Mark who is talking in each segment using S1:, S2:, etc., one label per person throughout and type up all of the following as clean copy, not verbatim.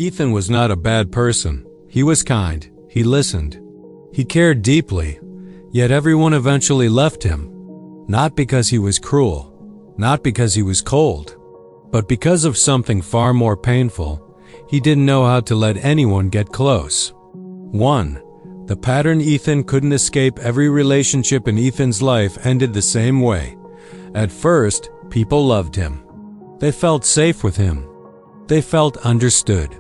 S1: Ethan was not a bad person. He was kind. He listened. He cared deeply. Yet everyone eventually left him. Not because he was cruel, not because he was cold, but because of something far more painful. He didn't know how to let anyone get close. 1. The pattern Ethan couldn't escape. Every relationship in Ethan's life ended the same way. At first, people loved him. They felt safe with him. They felt understood.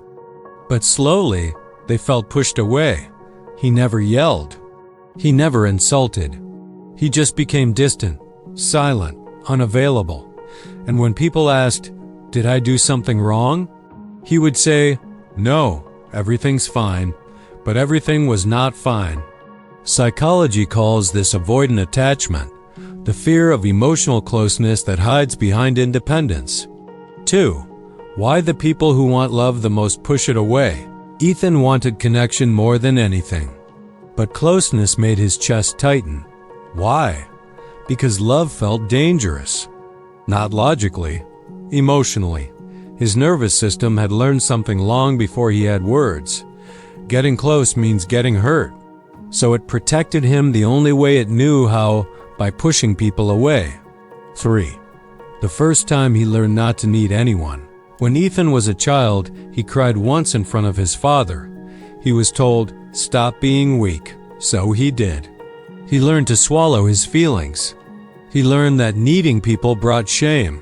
S1: But slowly, they felt pushed away. He never yelled. He never insulted. He just became distant, silent, unavailable. And when people asked, "Did I do something wrong?" he would say, "No, everything's fine." But everything was not fine. Psychology calls this avoidant attachment, the fear of emotional closeness that hides behind independence. 2. Why the people who want love the most push it away. Ethan wanted connection more than anything. But closeness made his chest tighten. Why? Because love felt dangerous. Not logically, emotionally. His nervous system had learned something long before he had words. Getting close means getting hurt. So it protected him the only way it knew how, by pushing people away. 3. The first time he learned not to need anyone. When Ethan was a child, he cried once in front of his father. He was told, "Stop being weak." So he did. He learned to swallow his feelings. He learned that needing people brought shame,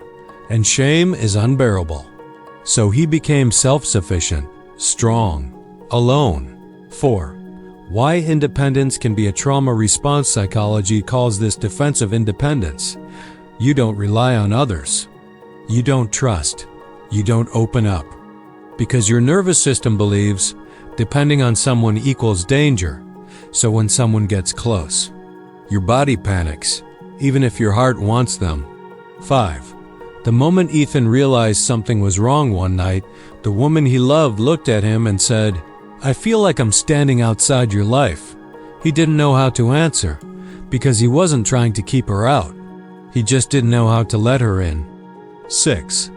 S1: and shame is unbearable. So he became self-sufficient, strong, alone. 4. Why independence can be a trauma response. Psychology calls this defensive independence. You don't rely on others. You don't trust. You don't open up. Because your nervous system believes depending on someone equals danger. So when someone gets close, your body panics, even if your heart wants them. 5. The moment Ethan realized something was wrong one night, the woman he loved looked at him and said, "I feel like I'm standing outside your life." He didn't know how to answer, because he wasn't trying to keep her out. He just didn't know how to let her in. 6.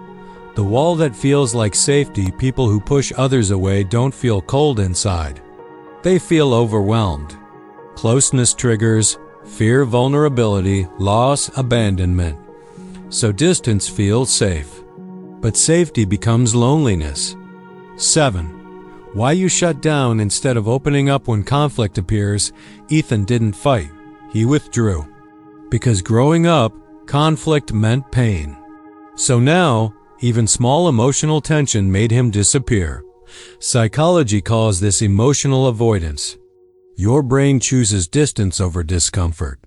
S1: The wall that feels like safety. People who push others away don't feel cold inside. They feel overwhelmed. Closeness triggers fear, vulnerability, loss, abandonment. So distance feels safe. But safety becomes loneliness. 7. Why you shut down instead of opening up when conflict appears. Ethan didn't fight. He withdrew. Because growing up, conflict meant pain. So now, even small emotional tension made him disappear. Psychology calls this emotional avoidance. Your brain chooses distance over discomfort.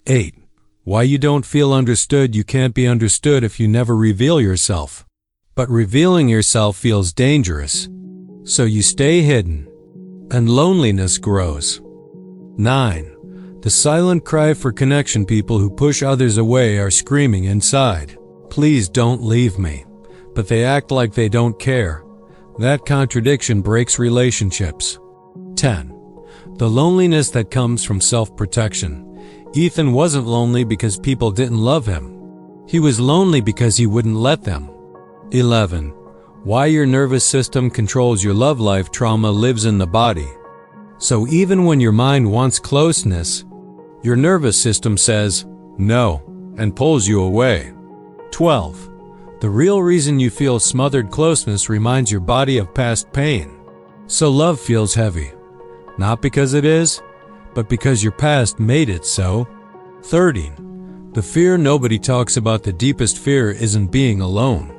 S1: 8. Why you don't feel understood. You can't be understood if you never reveal yourself. But revealing yourself feels dangerous. So you stay hidden. And loneliness grows. 9. The silent cry for connection. People who push others away are screaming inside, "Please don't leave me." But they act like they don't care. That contradiction breaks relationships. 10. The loneliness that comes from self-protection. Ethan wasn't lonely because people didn't love him. He was lonely because he wouldn't let them. 11. Why your nervous system controls your love life. Trauma lives in the body. So even when your mind wants closeness, your nervous system says no and pulls you away. 12. The real reason you feel smothered. Closeness reminds your body of past pain. So love feels heavy. Not because it is, but because your past made it so. 13. The fear nobody talks about. The deepest fear isn't being alone.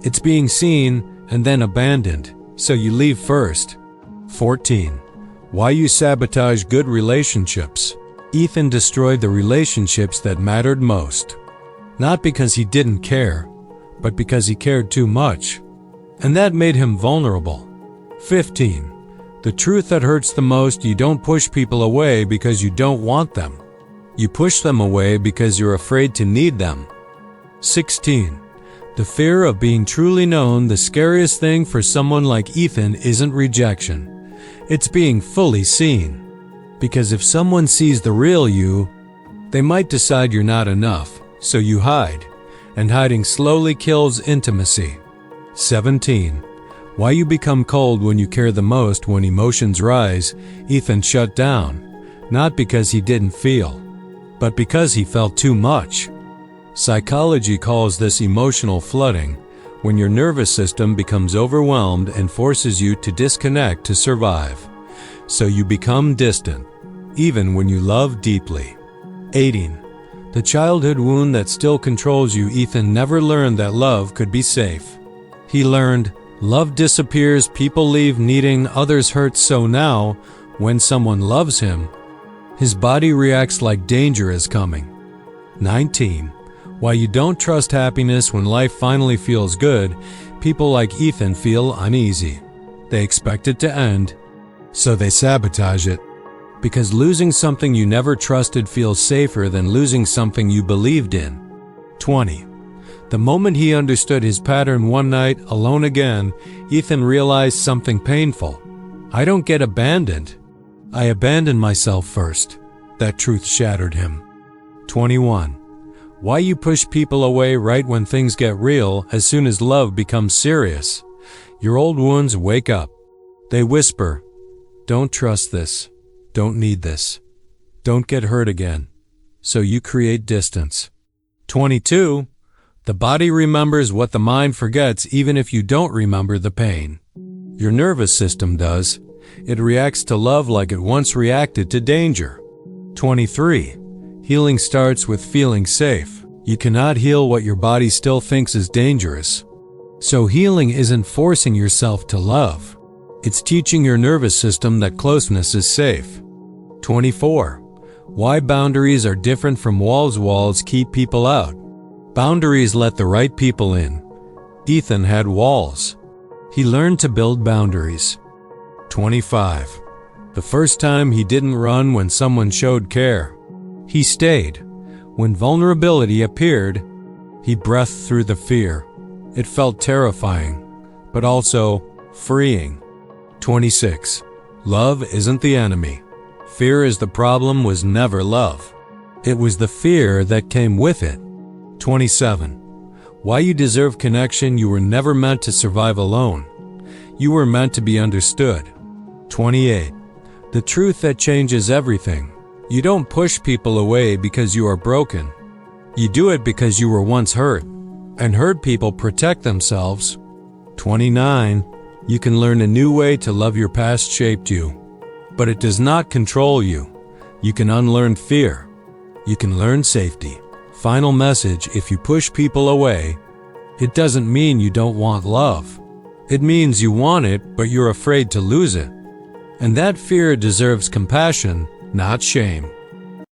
S1: It's being seen and then abandoned, so you leave first. 14. Why you sabotage good relationships. Ethan destroyed the relationships that mattered most. Not because he didn't care, but because he cared too much. And that made him vulnerable. 15. The truth that hurts the most. You don't push people away because you don't want them. You push them away because you're afraid to need them. 16. The fear of being truly known. The scariest thing for someone like Ethan isn't rejection. It's being fully seen. Because if someone sees the real you, they might decide you're not enough, so you hide. And hiding slowly kills intimacy. 17. Why you become cold when you care the most. When emotions rise, Ethan shut down, not because he didn't feel, but because he felt too much. Psychology calls this emotional flooding, when your nervous system becomes overwhelmed and forces you to disconnect to survive. So you become distant, even when you love deeply. 18. The childhood wound that still controls you. Ethan never learned that love could be safe. He learned, love disappears, people leave, needing others hurts. So now, when someone loves him, his body reacts like danger is coming. 19. Why you don't trust happiness. When life finally feels good, people like Ethan feel uneasy. They expect it to end, so they sabotage it. Because losing something you never trusted feels safer than losing something you believed in. 20. The moment he understood his pattern one night, alone again, Ethan realized something painful. I don't get abandoned. I abandon myself first. That truth shattered him. 21. Why you push people away right when things get real. As soon as love becomes serious, your old wounds wake up. They whisper, don't trust this. Don't need this. Don't get hurt again. So you create distance. 22. The body remembers what the mind forgets, even if you don't remember the pain. Your nervous system does. It reacts to love like it once reacted to danger. 23. Healing starts with feeling safe. You cannot heal what your body still thinks is dangerous. So healing isn't forcing yourself to love. It's teaching your nervous system that closeness is safe. 24. Why boundaries are different from walls. Walls keep people out. Boundaries let the right people in. Ethan had walls. He learned to build boundaries. 25. The first time he didn't run when someone showed care. He stayed. When vulnerability appeared, he breathed through the fear. It felt terrifying, but also freeing. 26. Love isn't the enemy. Fear is the problem. Was never love. It was the fear that came with it. 27. Why you deserve connection. You were never meant to survive alone. You were meant to be understood. 28. The truth that changes everything. You don't push people away because you are broken. You do it because you were once hurt, and hurt people protect themselves. 29. You can learn a new way to love. Your past shaped you, but it does not control you. You can unlearn fear. You can learn safety. Final message: if you push people away, it doesn't mean you don't want love. It means you want it, but you're afraid to lose it. And that fear deserves compassion, not shame.